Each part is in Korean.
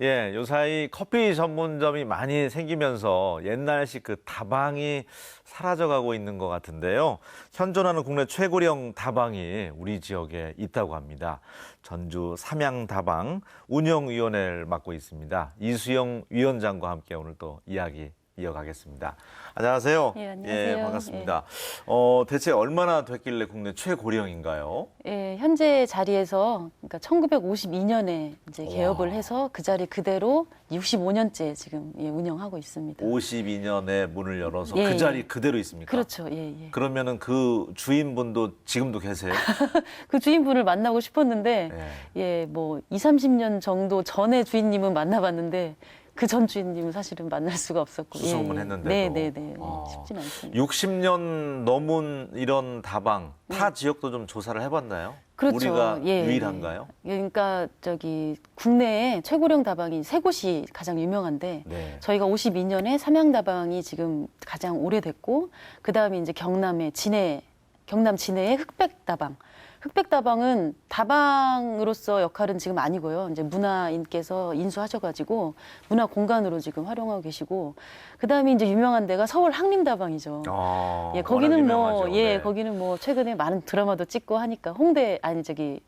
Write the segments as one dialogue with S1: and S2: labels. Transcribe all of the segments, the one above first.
S1: 예, 요사이 커피 전문점이 많이 생기면서 옛날식 그 다방이 사라져가고 있는 것 같은데요. 현존하는 국내 최고령 다방이 우리 지역에 있다고 합니다. 전주 삼양다방 운영위원회를 맡고 있습니다. 이수영 위원장과 함께 오늘 또 이야기 이어가겠습니다. 안녕하세요.
S2: 예, 안녕하세요.
S1: 반갑습니다. 대체 얼마나 됐길래 국내 최고령인가요?
S2: 예, 현재 자리에서 그러니까 1952년에 이제 개업을
S1: 와.
S2: 해서 그 자리 그대로 65년째 지금 운영하고 있습니다.
S1: 52년에 문을 열어서
S2: 예,
S1: 그
S2: 예.
S1: 자리 그대로 있습니까?
S2: 그렇죠. 예, 예.
S1: 그러면은 그 주인분도 지금도 계세요?
S2: 그 주인분을 만나고 싶었는데
S1: 예.
S2: 예, 뭐 2, 30년 정도 전에 주인님은 만나봤는데 그 전 주인님은 사실은 만날 수가 없었고
S1: 수소문 했는데도.
S2: 네, 네, 네.
S1: 아.
S2: 쉽진 않습니다.
S1: 60년 넘은 이런 다방 타 지역도 좀 조사를 해봤나요?
S2: 그렇죠.
S1: 우리가
S2: 예,
S1: 유일한가요?
S2: 예. 그러니까 저기 국내에 최고령 다방이 세 곳이 가장 유명한데
S1: 네.
S2: 저희가 52년에 삼양다방이 지금 가장 오래됐고 그다음에 이제 경남 진해의 흑백다방. 흑백다방은 다방으로서 역할은 지금 아니고요. 이제 문화인께서 인수하셔가지고 문화 공간으로 지금 활용하고 계시고 그다음에 이제 유명한 데가 서울 항림다방이죠.
S1: 아,
S2: 예, 거기는
S1: 워낙
S2: 뭐,
S1: 유명하죠.
S2: 예,
S1: 네.
S2: 거기는 뭐 최근에 많은 드라마도 찍고 하니까 홍대 아니 저기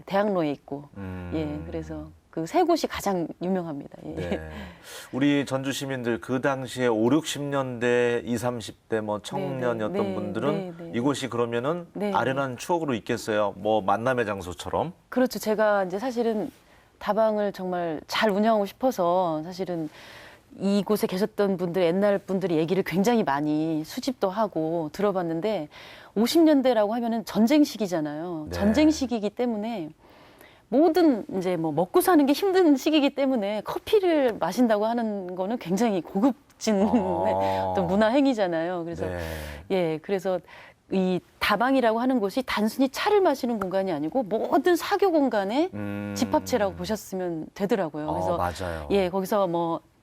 S2: 대학로에 있고 예, 그래서 그 세 곳이 가장 유명합니다. 예.
S1: 네. 우리 전주 시민들 그 당시에 5, 60년대, 20, 30대 뭐 청년이었던
S2: 네, 네,
S1: 분들은
S2: 네, 네.
S1: 이곳이 그러면은
S2: 네,
S1: 아련한 추억으로 있겠어요. 뭐 만남의 장소처럼.
S2: 그렇죠. 제가 이제 사실은 다방을 정말 잘 운영하고 싶어서 사실은 이곳에 계셨던 분들, 옛날 분들이 얘기를 굉장히 많이 수집도 하고 들어봤는데 50년대라고 하면은 전쟁 시기잖아요.
S1: 네.
S2: 전쟁 시기이기 때문에 모든 이제 뭐 먹고 사는 게 힘든 시기이기 때문에 커피를 마신다고 하는 거는 굉장히 고급진 어떤 문화 행위잖아요. 그래서
S1: 네.
S2: 예, 그래서 이 다방이라고 하는 곳이 단순히 차를 마시는 공간이 아니고 모든 사교 공간의 집합체라고 보셨으면 되더라고요. 그래서
S1: 맞아요.
S2: 예, 거기서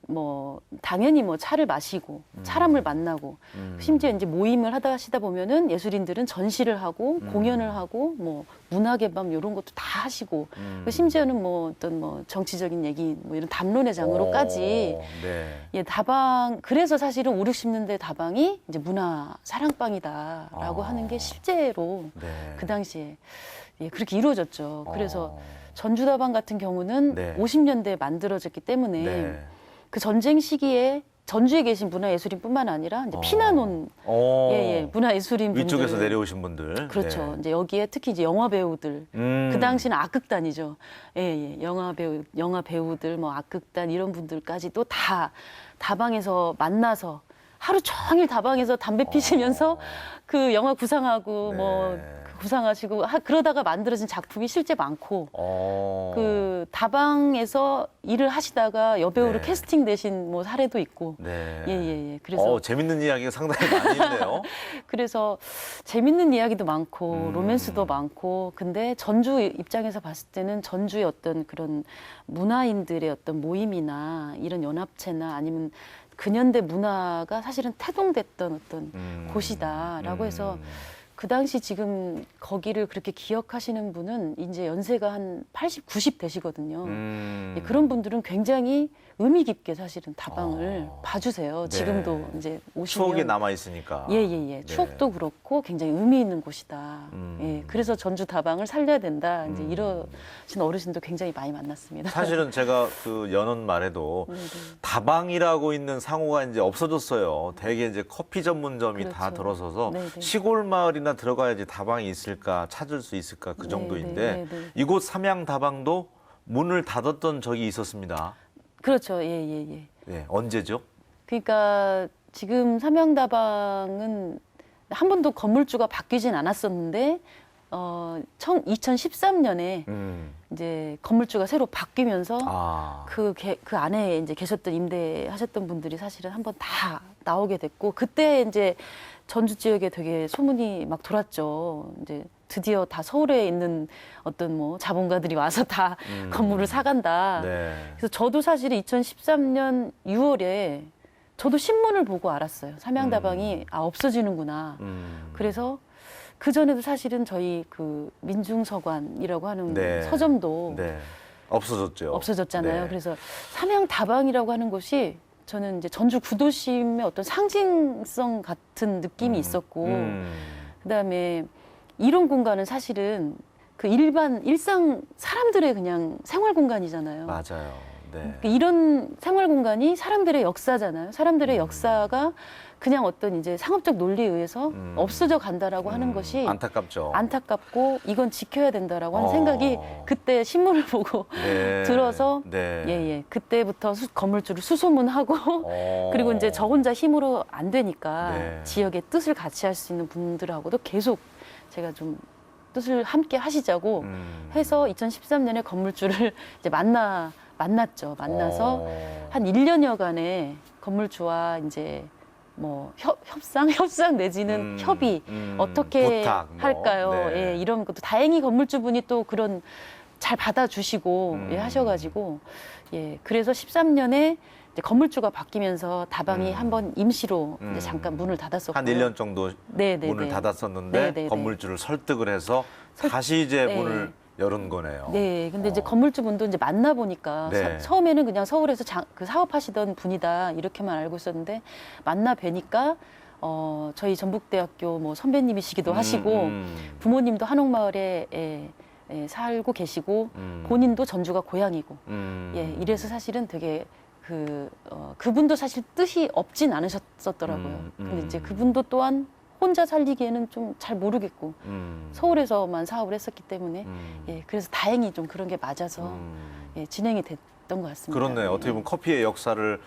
S2: 뭐 당연히 뭐 차를 마시고 사람을 만나고 심지어 이제 모임을 하시다 보면은 예술인들은 전시를 하고 공연을 하고 뭐 문학의 밤 이런 것도 다 하시고 심지어는 뭐 어떤 뭐 정치적인 얘기 뭐 이런 담론의 장으로까지
S1: 네.
S2: 예, 다방 그래서 사실은 5, 60년대 다방이 이제 문화 사랑방이다라고 하는 게 실제로
S1: 네.
S2: 그 당시에 예, 그렇게 이루어졌죠. 그래서 전주다방 같은 경우는
S1: 네.
S2: 50년대에 만들어졌기 때문에
S1: 네.
S2: 그 전쟁 시기에 전주에 계신 문화예술인뿐만 아니라 이제 피난 온 문화예술인 분들
S1: 위쪽에서 내려오신 분들.
S2: 그렇죠.
S1: 네.
S2: 이제 여기에 특히 이제 영화 배우들 그 당시는 악극단이죠. 예, 영화 배우들 뭐 악극단 이런 분들까지도 다 다방에서 만나서 하루 종일 다방에서 담배 피시면서 그 영화 구상하고
S1: 네.
S2: 뭐 구상하시고 그러다가 만들어진 작품이 실제 많고 그 다방에서 일을 하시다가 여배우로
S1: 네.
S2: 캐스팅되신 뭐 사례도 있고
S1: 네.
S2: 예. 그래서
S1: 재밌는 이야기가 상당히 많이 있네요.
S2: 그래서 재밌는 이야기도 많고 로맨스도 많고 근데 전주 입장에서 봤을 때는 전주의 어떤 그런 문화인들의 어떤 모임이나 이런 연합체나 아니면 근현대 문화가 사실은 태동됐던 어떤 곳이다라고 해서 그 당시 지금 거기를 그렇게 기억하시는 분은 이제 연세가 한 80, 90 되시거든요. 예, 그런 분들은 굉장히 의미 깊게 사실은 다방을 봐주세요.
S1: 네.
S2: 지금도 이제 오시면
S1: 추억이 남아 있으니까.
S2: 예. 추억도 그렇고 굉장히 의미 있는 곳이다. 예, 그래서 전주 다방을 살려야 된다. 이제 이러신 어르신도 굉장히 많이 만났습니다.
S1: 사실은 제가 그 여는 말에도 다방이라고 있는 상호가 이제 없어졌어요. 대개 이제 커피 전문점이 다
S2: 그렇죠.
S1: 들어서서
S2: 네네.
S1: 시골 마을이나 들어가야지 다방이 있을까 찾을 수 있을까 그 정도인데
S2: 네네.
S1: 이곳 삼양 다방도 문을 닫았던 적이 있었습니다.
S2: 그렇죠. 예.
S1: 네, 언제죠?
S2: 그러니까 지금 삼양다방은 한 번도 건물주가 바뀌진 않았었는데 2013년에 이제 건물주가 새로 바뀌면서 그 안에 이제 계셨던 임대하셨던 분들이 사실은 한 번 다 나오게 됐고 그때 이제 전주 지역에 되게 소문이 막 돌았죠. 이제 드디어 다 서울에 있는 어떤 뭐 자본가들이 와서 다 건물을 사간다.
S1: 네.
S2: 그래서 저도 사실 2013년 6월에 저도 신문을 보고 알았어요. 삼양다방이 없어지는구나. 그래서 그 전에도 사실은 저희 그 민중서관이라고 하는
S1: 네.
S2: 서점도
S1: 네. 없어졌죠.
S2: 없어졌잖아요.
S1: 네.
S2: 그래서 삼양다방이라고 하는 곳이 저는 이제 전주 구도심의 어떤 상징성 같은 느낌이 있었고, 그다음에 이런 공간은 사실은 그 일상 사람들의 그냥 생활 공간이잖아요.
S1: 맞아요. 네.
S2: 이런 생활 공간이 사람들의 역사잖아요. 사람들의 역사가 그냥 어떤 이제 상업적 논리에 의해서 없어져 간다라고 하는 것이
S1: 안타깝죠.
S2: 안타깝고 이건 지켜야 된다라고 하는 생각이 그때 신문을 보고
S1: 네.
S2: 들어서
S1: 네.
S2: 예. 그때부터 건물주를 수소문하고 그리고 이제 저 혼자 힘으로 안 되니까
S1: 네.
S2: 지역의 뜻을 같이 할 수 있는 분들하고도 계속 제가 좀 뜻을 함께 하시자고 해서 2013년에 건물주를 이제 만났죠. 만나서 한 1년여간의 건물주와 이제 뭐 협상 내지는 협의 어떻게
S1: 부탁, 뭐.
S2: 할까요?
S1: 네.
S2: 예, 이런 것도 다행히 건물주분이 또 그런 잘 받아주시고 예, 하셔가지고 예, 그래서 13년에 이제 건물주가 바뀌면서 다방이 한번 임시로 이제 잠깐 문을 닫았었고
S1: 한 1년 정도 문을 닫았었는데 건물주를 설득을 해서 다시 이제 문을 열은 거네요.
S2: 네, 근데 이제 건물주분도 이제 만나 보니까
S1: 네.
S2: 처음에는 그냥 서울에서 그 사업하시던 분이다 이렇게만 알고 있었는데 만나 뵈니까 저희 전북대학교 뭐 선배님이시기도 하시고 부모님도 한옥마을에 살고 계시고 본인도 전주가 고향이고 예, 이래서 사실은 되게 그분도 사실 뜻이 없진 않으셨었더라고요. 근데 이제 그분도 또한 혼자 살리기에는 좀 잘 모르겠고 서울에서만 사업을 했었기 때문에 예, 그래서 다행히 좀 그런 게 맞아서 예, 진행이 됐던 것 같습니다.
S1: 그렇네요. 어떻게 보면 커피의 역사를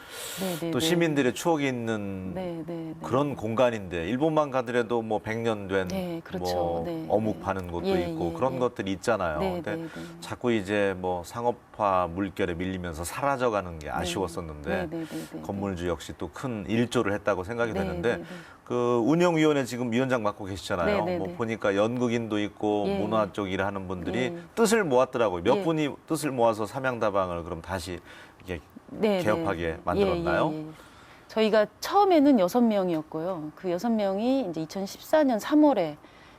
S1: 또 시민들의 추억이 있는 그런 공간인데 일본만 가더라도 뭐 100년 된
S2: 그렇죠.
S1: 뭐 어묵 파는 곳도 있고 그런 것들이 있잖아요. 근데 자꾸 이제 뭐 상업화 물결에 밀리면서 사라져가는 게 아쉬웠었는데 건물주 역시 또 큰 일조를 했다고 생각이 되는데 그 운영위원회 지금 위원장 맡고 계시잖아요. 뭐 보니까 연극인도 있고 문화 쪽 일하는 분들이 뜻을 모았더라고요. 몇 분이 뜻을 모아서 삼양다방을 그럼 다시 이게 개업하게 만들었나요?
S2: 저희가 처음에는 6명이었고요. 그 6명이 이제 2014년 3월에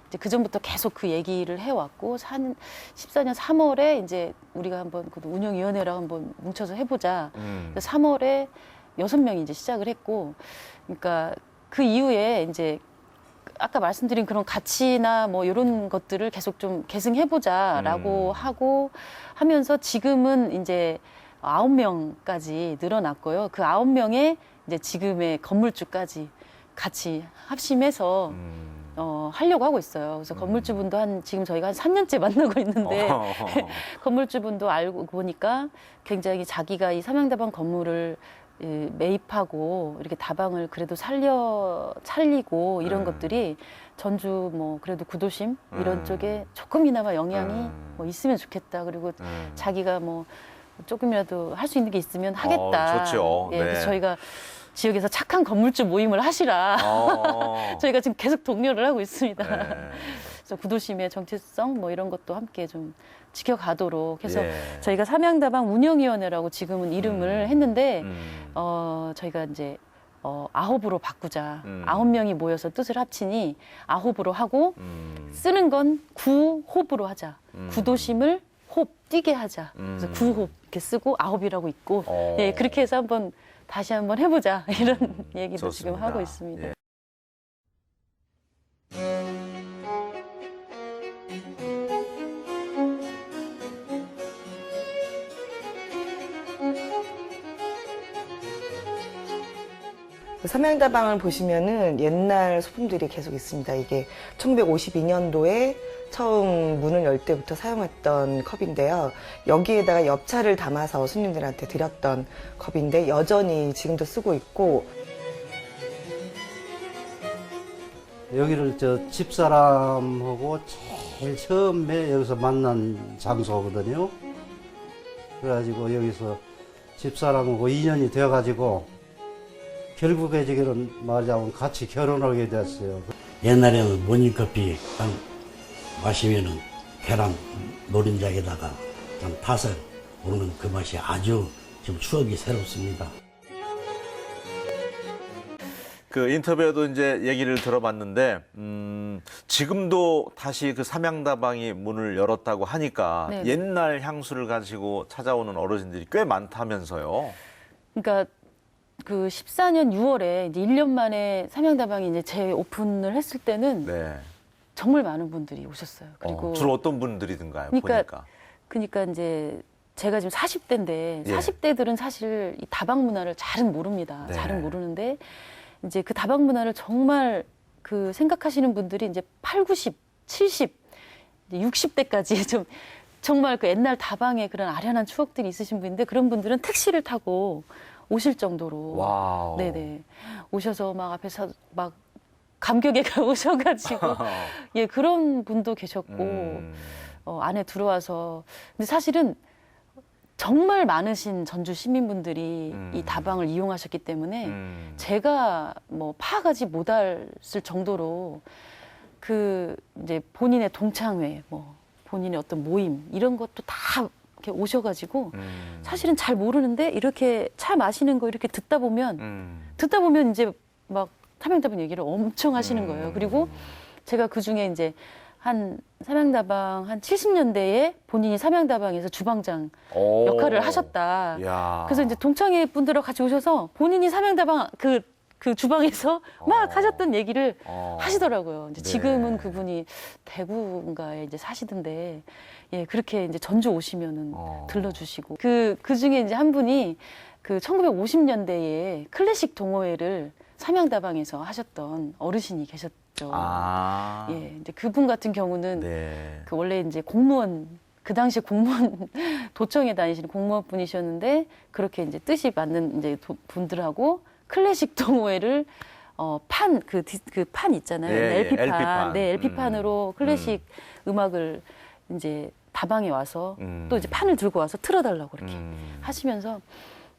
S2: 이제 그 전부터 계속 그 얘기를 해왔고 14년 3월에 이제 우리가 한번 그 운영위원회랑 한번 뭉쳐서 해보자. 3월에 6명이 이제 시작을 했고, 그러니까 그 이후에 이제 아까 말씀드린 그런 가치나 뭐 이런 것들을 계속 좀 계승해보자라고 하고 하면서 지금은 이제 9명까지 늘어났고요. 그 9명에 이제 지금의 건물주까지 같이 합심해서 하려고 하고 있어요. 그래서 건물주분도 지금 저희가 한 3년째 만나고 있는데 건물주분도 알고 보니까 굉장히 자기가 이 삼양다방 건물을 매입하고 이렇게 다방을 그래도 살리고 이런 것들이 전주 뭐 그래도 구도심 이런 쪽에 조금이나마 영향이 뭐 있으면 좋겠다. 그리고 자기가 뭐 조금이라도 할 수 있는 게 있으면 하겠다.
S1: 좋죠.
S2: 예, 그래서 저희가 지역에서 착한 건물주 모임을 하시라. 저희가 지금 계속 독려를 하고 있습니다. 그래서 구도심의 정체성 뭐 이런 것도 함께 좀 지켜가도록 해서 저희가 삼양다방 운영위원회라고 지금은 이름을 했는데 저희가 이제 9으로 바꾸자. 9명이 모여서 뜻을 합치니 9으로 하고 쓰는 건 구호흡으로 하자. 구도심을 홉 뛰게 하자. 그래서 구호흡 이렇게 쓰고 9이라고 있고 예, 그렇게 해서 다시 한번 해보자 이런 얘기도
S1: 좋습니다.
S2: 지금 하고 있습니다.
S1: 예.
S3: 삼양다방을 보시면은 옛날 소품들이 계속 있습니다. 이게 1952년도에 처음 문을 열 때부터 사용했던 컵인데요. 여기에다가 엽차를 담아서 손님들한테 드렸던 컵인데 여전히 지금도 쓰고 있고.
S4: 여기를 집사람하고 제일 처음에 여기서 만난 장소거든요. 그래가지고 여기서 집사람하고 인연이 되어가지고 결국에 지금 말하자면 같이 결혼하게 됐어요.
S5: 옛날에는 모닝커피 마시면은 계란 노른자에다가 타서 먹는 그 맛이 아주 지금 추억이 새롭습니다.
S1: 그 인터뷰에도 이제 얘기를 들어봤는데 지금도 다시 그 삼양다방이 문을 열었다고 하니까
S2: 네.
S1: 옛날 향수를 가지고 찾아오는 어르신들이 꽤 많다면서요.
S2: 그러니까 그 14년 6월에 이제 1년 만에 삼양다방이 이제 재오픈을 했을 때는
S1: 네.
S2: 정말 많은 분들이 오셨어요. 그리고
S1: 주로 어떤 분들이든가요?
S2: 그러니까
S1: 보니까.
S2: 그러니까 이제 제가 지금 40대인데
S1: 예.
S2: 40대들은 사실 이 다방 문화를 잘은 모릅니다.
S1: 네.
S2: 잘은 모르는데 이제 그 다방 문화를 정말 그 생각하시는 분들이 이제 8, 90, 70, 60대까지 좀 정말 그 옛날 다방의 그런 아련한 추억들이 있으신 분인데 그런 분들은 택시를 타고 오실 정도로
S1: 와우.
S2: 네네 오셔서 막 앞에서 막 감격에 오셔가지고 예 그런 분도 계셨고 안에 들어와서 근데 사실은 정말 많으신 전주 시민분들이 이 다방을 이용하셨기 때문에 제가 뭐 파악하지 못했을 정도로 그 이제 본인의 동창회 뭐 본인의 어떤 모임 이런 것도 다 이렇게 오셔가지고 사실은 잘 모르는데 이렇게 차 마시는 거 이렇게 듣다 보면 이제 막 삼양다방 얘기를 엄청 하시는 거예요. 그리고 제가 그 중에 이제 한 삼양다방 한 70년대에 본인이 삼양다방에서 주방장 역할을 하셨다.
S1: 야.
S2: 그래서 이제 동창회 분들하고 같이 오셔서 본인이 삼양다방 그 주방에서 막 하셨던 얘기를 하시더라고요. 이제
S1: 네.
S2: 지금은 그분이 대구인가에 이제 사시던데, 예, 그렇게 이제 전주 오시면은 들러주시고. 그 중에 이제 한 분이 그 1950년대에 클래식 동호회를 삼양다방에서 하셨던 어르신이 계셨죠.
S1: 아.
S2: 예, 이제 그분 같은 경우는
S1: 네.
S2: 그 원래 이제 공무원 그 당시 공무원 도청에 다니시는 공무원 분이셨는데 그렇게 이제 뜻이 맞는 이제 분들하고 클래식 동호회를 판 있잖아요.
S1: 예,
S2: LP판.
S1: LP판.
S2: 네, LP판으로 클래식 음악을 이제 다방에 와서 또 이제 판을 들고 와서 틀어달라고 이렇게 하시면서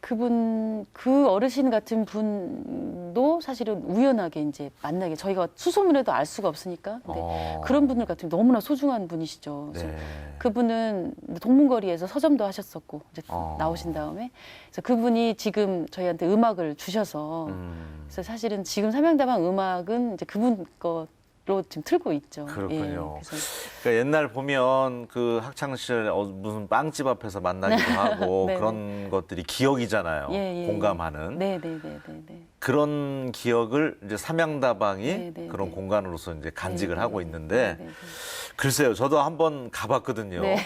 S2: 그 어르신 같은 분도 사실은 우연하게 이제 만나게 저희가 수소문에도 알 수가 없으니까 근데 그런 분들 같은 너무나 소중한 분이시죠. 그래서
S1: 네.
S2: 그분은 동문거리에서 서점도 하셨었고 이제 나오신 다음에 그래서 그분이 지금 저희한테 음악을 주셔서 그래서 사실은 지금 삼양다방 음악은 이제 그분 거로 지금 틀고 있죠.
S1: 그렇군요.
S2: 예, 그래서
S1: 그러니까 옛날 보면 그 학창 시절 무슨 빵집 앞에서 만나기도 하고
S2: 네,
S1: 그런 것들이 기억이잖아요.
S2: 예, 예,
S1: 공감하는
S2: 네.
S1: 그런 기억을 이제 삼양다방이
S2: 네, 네,
S1: 그런
S2: 네.
S1: 공간으로서 이제 간직을
S2: 네,
S1: 하고
S2: 네,
S1: 있는데
S2: 네.
S1: 글쎄요, 저도 한번 가봤거든요.
S2: 네.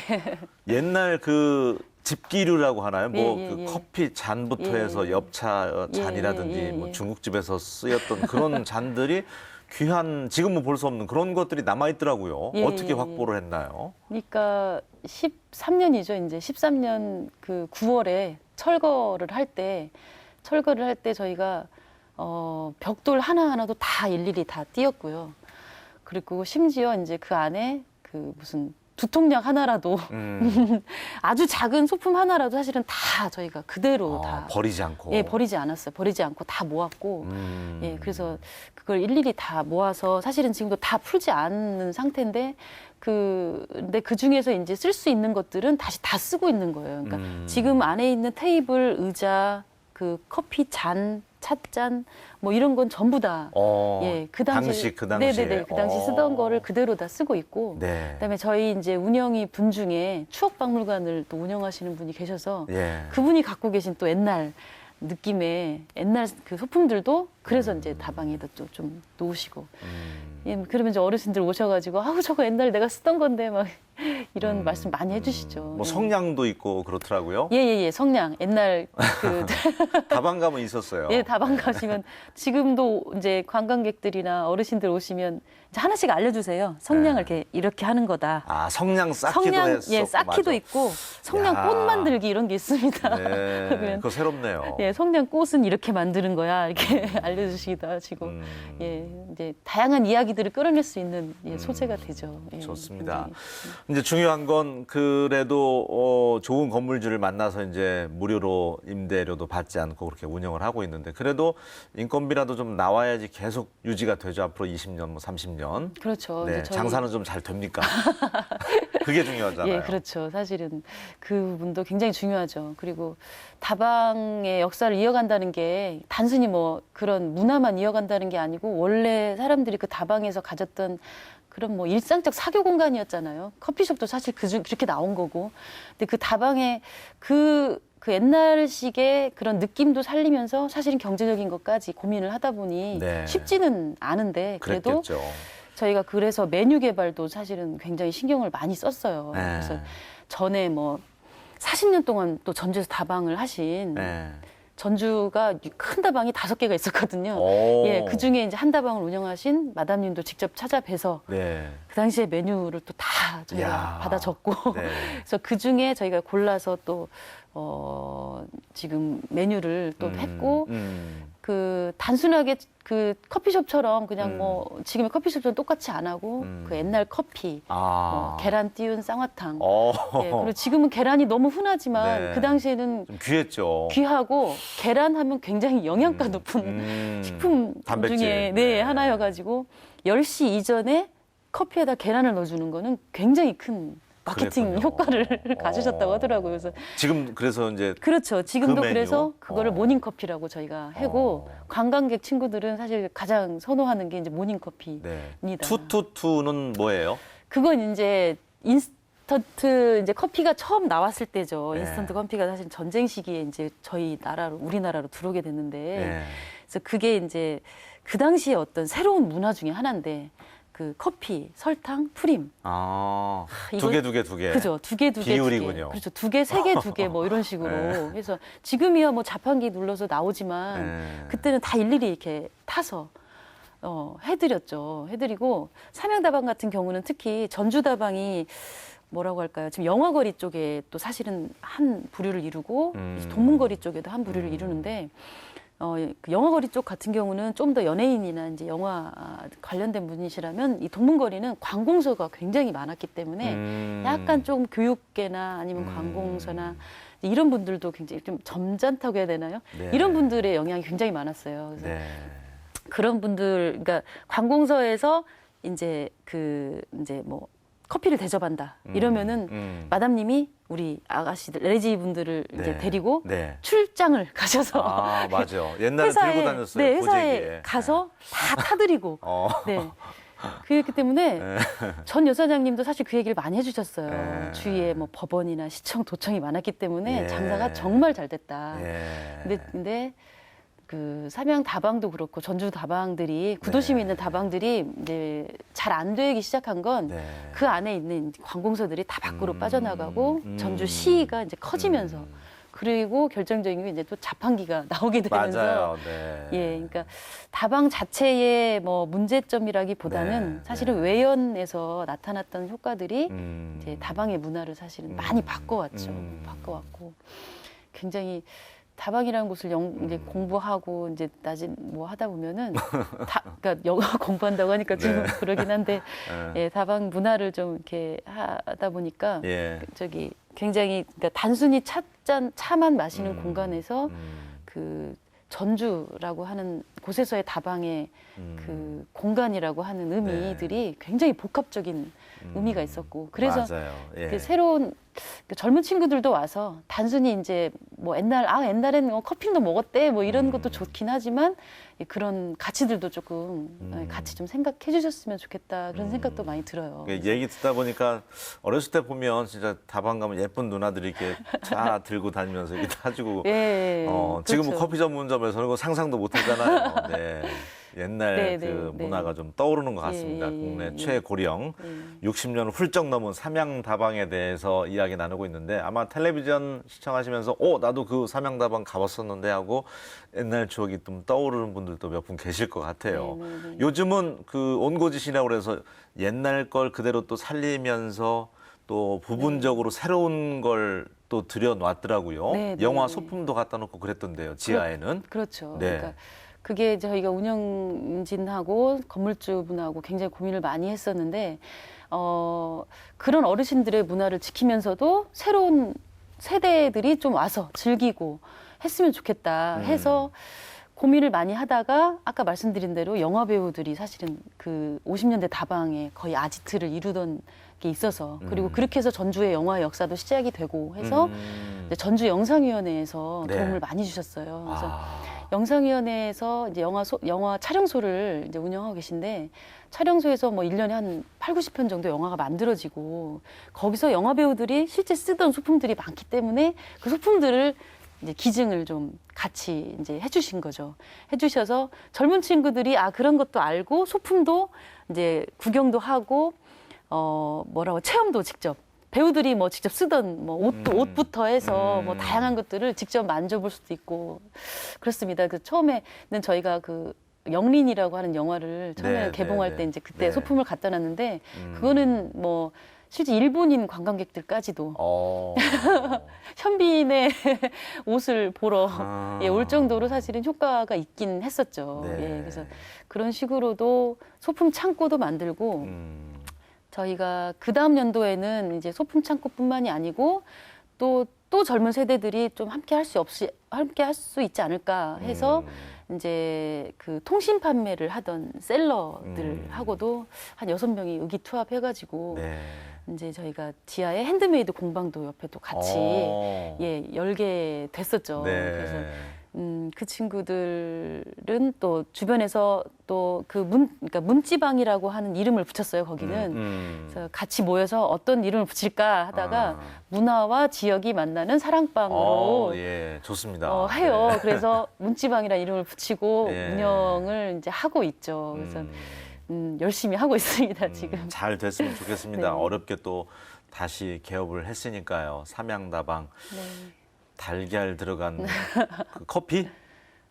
S1: 옛날 그 집기류라고 하나요? 뭐
S2: 예,
S1: 그
S2: 예.
S1: 커피 잔부터
S2: 예,
S1: 해서
S2: 예.
S1: 엽차
S2: 예,
S1: 잔이라든지
S2: 예, 예,
S1: 뭐
S2: 예.
S1: 중국집에서 쓰였던 그런 잔들이 귀한 지금은 볼 수 없는 그런 것들이 남아 있더라고요.
S2: 예,
S1: 어떻게
S2: 예,
S1: 확보를 했나요?
S2: 그러니까 13년이죠. 이제 13년 그 9월에 철거를 할 때 저희가 벽돌 하나하나도 다 일일이 다 띄었고요. 그리고 심지어 이제 그 안에 그 무슨 두통약 하나라도 아주 작은 소품 하나라도 사실은 다 저희가 그대로 다
S1: 버리지 않고.
S2: 예, 버리지 않았어요. 버리지 않고 다 모았고 예, 그래서 그걸 일일이 다 모아서 사실은 지금도 다 풀지 않는 상태인데 근데 그 중에서 이제 쓸 수 있는 것들은 다시 다 쓰고 있는 거예요. 그러니까 지금 안에 있는 테이블, 의자, 그 커피 잔, 찻잔 뭐 이런 건 전부 다 예, 그 당시에 네네네, 그 당시 쓰던 거를 그대로 다 쓰고 있고
S1: 네.
S2: 그다음에 저희 이제 운영이 분 중에 추억박물관을 또 운영하시는 분이 계셔서
S1: 예.
S2: 그분이 갖고 계신 또 옛날 느낌의 옛날 그 소품들도 그래서 이제 다방에다 또 좀 놓으시고 예, 그러면 이제 어르신들 오셔가지고 아우 저거 옛날 내가 쓰던 건데 막 이런 말씀 많이 해주시죠.
S1: 뭐 성냥도 있고 그렇더라고요.
S2: 예예예 성냥 옛날 그
S1: 다방 가면 있었어요.
S2: 예, 다방 가시면 지금도 이제 관광객들이나 어르신들 오시면 이제 하나씩 알려주세요. 성냥을 이렇게 하는 거다.
S1: 아, 성냥 쌓기도
S2: 성냥
S1: 했었고.
S2: 예, 쌓기도
S1: 맞아.
S2: 있고 성냥
S1: 야.
S2: 꽃 만들기 이런 게 있습니다.
S1: 네,
S2: 그러면
S1: 그거 새롭네요.
S2: 예, 성냥 꽃은 이렇게 만드는 거야 이렇게 알려주시기도 하시고 예, 이제 다양한 이야기들을 끌어낼 수 있는 소재가 되죠. 예,
S1: 좋습니다.
S2: 굉장히.
S1: 이제 중요한 건 그래도 좋은 건물주를 만나서 이제 무료로 임대료도 받지 않고 그렇게 운영을 하고 있는데 그래도 인건비라도 좀 나와야지 계속 유지가 되죠. 앞으로 20년, 뭐 30년.
S2: 그렇죠.
S1: 네,
S2: 이제 저희
S1: 장사는 좀 잘 됩니까? 그게 중요하잖아요.
S2: 예, 그렇죠. 사실은 그 부분도 굉장히 중요하죠. 그리고 다방의 역사를 이어간다는 게 단순히 뭐 그런 문화만 이어간다는 게 아니고 원래 사람들이 그 다방에서 가졌던 그런 뭐 일상적 사교 공간이었잖아요. 커피숍도 사실 그렇게 나온 거고. 근데 그 다방에 그 옛날식의 그런 느낌도 살리면서 사실은 경제적인 것까지 고민을 하다 보니
S1: 네.
S2: 쉽지는 않은데 그래도
S1: 그랬겠죠.
S2: 저희가 그래서 메뉴 개발도 사실은 굉장히 신경을 많이 썼어요.
S1: 네.
S2: 그래서 전에 뭐 40년 동안 또 전주에서 다방을 하신
S1: 네.
S2: 전주가 큰 다방이 5개가 있었거든요.
S1: 오.
S2: 예, 그 중에 이제 한 다방을 운영하신 마담님도 직접 찾아뵈서
S1: 네.
S2: 그 당시에 메뉴를 또 다 저희가
S1: 이야.
S2: 받아 적고
S1: 네.
S2: 그래서 그 중에 저희가 골라서 또 지금 메뉴를 또 했고 그 단순하게 그 커피숍처럼 그냥 뭐 지금의 커피숍처럼 똑같이 안 하고 그 옛날 커피, 뭐 계란 띄운 쌍화탕. 예, 그리고 지금은 계란이 너무 흔하지만
S1: 네.
S2: 그 당시에는
S1: 좀 귀했죠.
S2: 귀하고 계란 하면 굉장히 영양가 높은 식품
S1: 단백질.
S2: 중에
S1: 네.
S2: 하나여가지고 10시 이전에 커피에다 계란을 넣어주는 거는 굉장히 큰 마케팅
S1: 그랬군요.
S2: 효과를 가지셨다고 하더라고요. 그래서
S1: 지금 그래서 이제
S2: 그렇죠. 지금도
S1: 그 메뉴?
S2: 그래서 그거를 모닝커피라고 저희가 하고 관광객 친구들은 사실 가장 선호하는 게 이제 모닝커피입니다.
S1: 네. 투투투는 뭐예요?
S2: 그건 이제 인스턴트 이제 커피가 처음 나왔을 때죠.
S1: 네.
S2: 인스턴트 커피가 사실 전쟁 시기에 이제 저희 나라로 우리나라로 들어오게 됐는데
S1: 네.
S2: 그래서 그게 이제 그 당시에 어떤 새로운 문화 중에 하나인데 그 커피, 설탕, 프림.
S1: 아,
S2: 이거-
S1: 두 개.
S2: 그죠. 두 개.
S1: 비율이군요.
S2: 그렇죠. 2개, 3개, 2개 뭐 이런 식으로.
S1: 네.
S2: 그래서 지금이야 뭐 자판기 눌러서 나오지만
S1: 네.
S2: 그때는 다 일일이 이렇게 타서 해드렸죠. 해드리고 삼양다방 같은 경우는 특히 전주다방이 뭐라고 할까요? 지금 영화거리 쪽에 또 사실은 한 부류를 이루고 이제 동문거리 쪽에도 한 부류를 이루는데 그 영화거리 쪽 같은 경우는 좀 더 연예인이나 이제 영화 관련된 분이시라면 이 동문거리는 관공서가 굉장히 많았기 때문에 약간 좀 교육계나 아니면 관공서나 이런 분들도 굉장히 좀 점잖다고 해야 되나요?
S1: 네.
S2: 이런 분들의 영향이 굉장히 많았어요. 그래서
S1: 네.
S2: 그런 분들, 그러니까 관공서에서 이제 이제 뭐 커피를 대접한다 이러면은 마담님이 우리 아가씨들 레지 분들을 이제
S1: 네.
S2: 데리고
S1: 네.
S2: 출장을 가셔서
S1: 아, 맞아. 옛날에 들고 다녔어요.
S2: 네, 회사에
S1: 보재기에.
S2: 가서 다 타드리고
S1: 어.
S2: 네. 그렇기 때문에 전 여사장님도 사실 그 얘기를 많이 해주셨어요.
S1: 네.
S2: 주위에 뭐 법원이나 시청, 도청이 많았기 때문에
S1: 예.
S2: 장사가 정말 잘 됐다.
S1: 예.
S2: 근데 그 삼양 다방도 그렇고 전주 다방들이 구도심에 있는 다방들이 이제 잘 안 되기 시작한 건
S1: 네.
S2: 그 안에 있는 관공서들이 다 밖으로 빠져나가고 전주시가 이제 커지면서 그리고 결정적인 게 이제 또 자판기가 나오게 되면서
S1: 맞아요. 네.
S2: 예, 그러니까 다방 자체의 뭐 문제점이라기보다는
S1: 네,
S2: 사실은
S1: 네.
S2: 외연에서 나타났던 효과들이 이제 다방의 문화를 사실은 많이 바꿔왔죠. 바꿔왔고 굉장히 다방이라는 곳을 이제 공부하고 이제 나중 뭐 하다 보면은 그러니까 영어 공부한다고 하니까 좀
S1: 네.
S2: 그러긴 한데 예, 다방 문화를 좀 이렇게 하다 보니까
S1: 예.
S2: 저기 굉장히 그러니까 단순히 차만 마시는 공간에서 그 전주라고 하는 곳에서의 다방의 그 공간이라고 하는 의미들이 굉장히 복합적인 의미가 있었고 그래서
S1: 맞아요. 예.
S2: 그 새로운 그 젊은 친구들도 와서 단순히 이제 뭐 옛날엔 커피도 먹었대 뭐 이런 것도 좋긴 하지만 그런 가치들도 조금 같이 좀 생각해 주셨으면 좋겠다 그런 생각도 많이 들어요.
S1: 얘기 듣다 보니까 어렸을 때 보면 진짜 다방 가면 예쁜 누나들이 이렇게 차 들고 다니면서 이렇게 타주고
S2: 예,
S1: 지금은
S2: 그렇죠.
S1: 커피 전문점에서는 그거 상상도 못 하잖아요. 네. 옛날
S2: 네,
S1: 그
S2: 네, 네.
S1: 문화가 좀 떠오르는 것 같습니다.
S2: 예, 예,
S1: 국내
S2: 예.
S1: 최고령 60년을 훌쩍 넘은 삼양다방에 대해서 이야기 나누고 있는데 아마 텔레비전 시청하시면서 나도 그 삼양다방 가봤었는데 하고 옛날 추억이 좀 떠오르는 분들도 몇 분 계실 것 같아요.
S2: 네, 네, 네.
S1: 요즘은 그 온고짓이라고 그래서 옛날 걸 그대로 또 살리면서 또 부분적으로 새로운 걸 또 들여놨더라고요.
S2: 네, 네,
S1: 영화
S2: 네.
S1: 소품도 갖다 놓고 그랬던데요. 지하에는.
S2: 그렇죠.
S1: 네.
S2: 그러니까 그게 저희가 운영진하고 건물주분하고 굉장히 고민을 많이 했었는데 그런 어르신들의 문화를 지키면서도 새로운 세대들이 좀 와서 즐기고 했으면 좋겠다 해서 고민을 많이 하다가 아까 말씀드린 대로 영화 배우들이 사실은 그 50년대 다방에 거의 아지트를 이루던 게 있어서 그리고 그렇게 해서 전주의 영화 역사도 시작이 되고 해서 이제 전주 영상위원회에서
S1: 네.
S2: 도움을 많이 주셨어요. 그래서
S1: 아,
S2: 영상위원회에서 이제 영화 촬영소를 이제 운영하고 계신데 촬영소에서 뭐 1년에 한 8, 90편 정도 영화가 만들어지고 거기서 영화 배우들이 실제 쓰던 소품들이 많기 때문에 그 소품들을 이제 기증을 좀 같이 이제 해주신 거죠. 해주셔서 젊은 친구들이 그런 것도 알고 소품도 이제 구경도 하고 체험도 직접 배우들이 뭐 직접 쓰던 뭐 옷부터 해서 뭐 다양한 것들을 직접 만져볼 수도 있고 그렇습니다. 그 처음에는 저희가 그 영린이라고 하는 영화를 처음에
S1: 네,
S2: 개봉할
S1: 네,
S2: 때
S1: 네.
S2: 이제 그때
S1: 네.
S2: 소품을 갖다 놨는데 그거는 뭐 실제 일본인 관광객들까지도 현빈의 옷을 보러 올 정도로 사실은 효과가 있긴 했었죠.
S1: 네.
S2: 예, 그래서 그런 식으로도 소품 창고도 만들고 저희가 그 다음 연도에는 이제 소품 창고뿐만이 아니고 또 젊은 세대들이 좀 함께 할 수 있지 않을까 해서 이제 그 통신 판매를 하던 셀러들하고도 한 6명이 의기투합해가지고
S1: 네.
S2: 이제 저희가 지하에 핸드메이드 공방도 옆에 또 같이 열게 됐었죠.
S1: 네.
S2: 그래서 그 친구들은 또 주변에서 또 그러니까 문지방이라고 하는 이름을 붙였어요. 거기는. 그래서 같이 모여서 어떤 이름을 붙일까 하다가 문화와 지역이 만나는 사랑방으로
S1: 예, 좋습니다.
S2: 해요.
S1: 네.
S2: 그래서 문지방이라는 이름을 붙이고
S1: 예.
S2: 운영을 이제 하고 있죠. 그래서 열심히 하고 있습니다, 지금.
S1: 잘 됐으면 좋겠습니다.
S2: 네.
S1: 어렵게 또 다시 개업을 했으니까요. 삼양다방
S2: 네.
S1: 달걀 들어간 그 커피?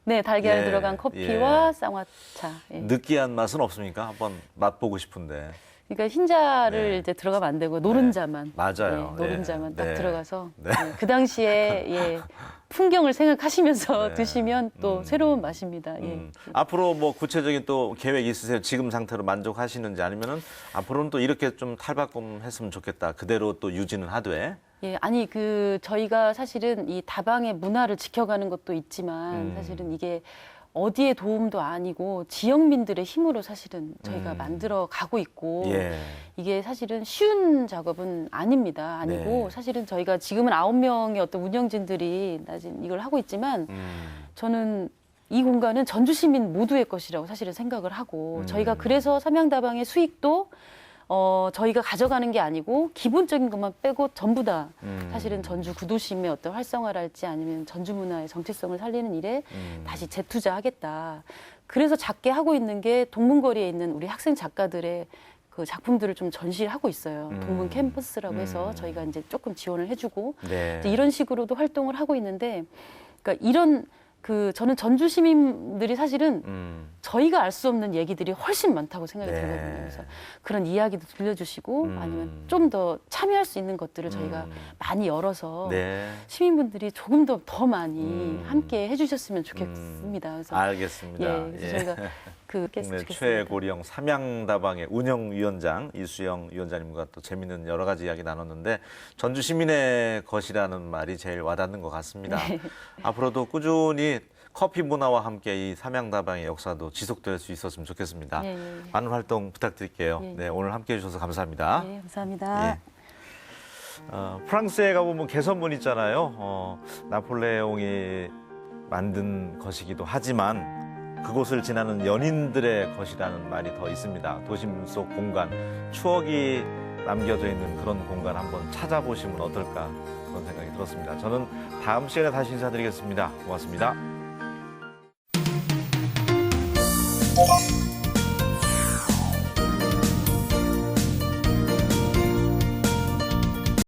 S2: 네, 달걀
S1: 예,
S2: 들어간 커피와
S1: 예.
S2: 쌍화차. 예.
S1: 느끼한 맛은 없습니까? 한번 맛보고 싶은데.
S2: 그러니까 흰자를
S1: 네.
S2: 이제 들어가면 안 되고 노른자만.
S1: 맞아요.
S2: 예, 노른자만
S1: 네.
S2: 딱
S1: 네.
S2: 들어가서
S1: 네.
S2: 그 당시에 풍경을 생각하시면서
S1: 네.
S2: 드시면 또 새로운 맛입니다. 예.
S1: 앞으로 뭐 구체적인 또 계획 있으세요? 지금 상태로 만족하시는지 아니면은 앞으로는 또 이렇게 좀 탈바꿈했으면 좋겠다. 그대로 또 유지는 하되.
S2: 예, 아니 저희가 사실은 이 다방의 문화를 지켜가는 것도 있지만 사실은 이게 어디에 도움도 아니고 지역민들의 힘으로 사실은 저희가 만들어 가고 있고
S1: 예.
S2: 이게 사실은 쉬운 작업은 아닙니다. 아니고
S1: 네.
S2: 사실은 저희가 지금은 9명의 어떤 운영진들이 이걸 하고 있지만 저는 이 공간은 전주 시민 모두의 것이라고 사실은 생각을 하고 저희가 그래서 삼양다방의 수익도 저희가 가져가는 게 아니고 기본적인 것만 빼고 전부 다 사실은 전주 구도심의 어떤 활성화랄지 아니면 전주 문화의 정체성을 살리는 일에 다시 재투자하겠다. 그래서 작게 하고 있는 게 동문거리에 있는 우리 학생 작가들의 그 작품들을 좀 전시를 하고 있어요. 동문 캠퍼스라고 해서 저희가 이제 조금 지원을 해주고
S1: 네.
S2: 이제 이런 식으로도 활동을 하고 있는데, 그러니까 이런 저는 전주 시민들이 사실은 저희가 알 수 없는 얘기들이 훨씬 많다고 생각이
S1: 네.
S2: 들거든요. 그래서 그런 이야기도 들려주시고 아니면 좀 더 참여할 수 있는 것들을 저희가 많이 열어서
S1: 네.
S2: 시민분들이 조금 더 많이 함께 해주셨으면 좋겠습니다. 그래서
S1: 알겠습니다.
S2: 예, 그래서 저희가
S1: 국내
S2: 좋겠습니다.
S1: 최고령 삼양다방의 운영위원장 이수영 위원장님과 또 재미있는 여러 가지 이야기 나눴는데 전주 시민의 것이라는 말이 제일 와닿는 것 같습니다.
S2: 네.
S1: 앞으로도 꾸준히 커피 문화와 함께 이 삼양다방의 역사도 지속될 수 있었으면 좋겠습니다.
S2: 예, 예.
S1: 많은 활동 부탁드릴게요.
S2: 예.
S1: 네, 오늘 함께해 주셔서 감사합니다.
S2: 네, 감사합니다.
S1: 예. 프랑스에 가보면 개선문 있잖아요. 나폴레옹이 만든 것이기도 하지만 그곳을 지나는 연인들의 것이라는 말이 더 있습니다. 도심 속 공간, 추억이 남겨져 있는 그런 공간 한번 찾아보시면 어떨까 그런 생각이 들었습니다. 저는 다음 시간에 다시 인사드리겠습니다. 고맙습니다.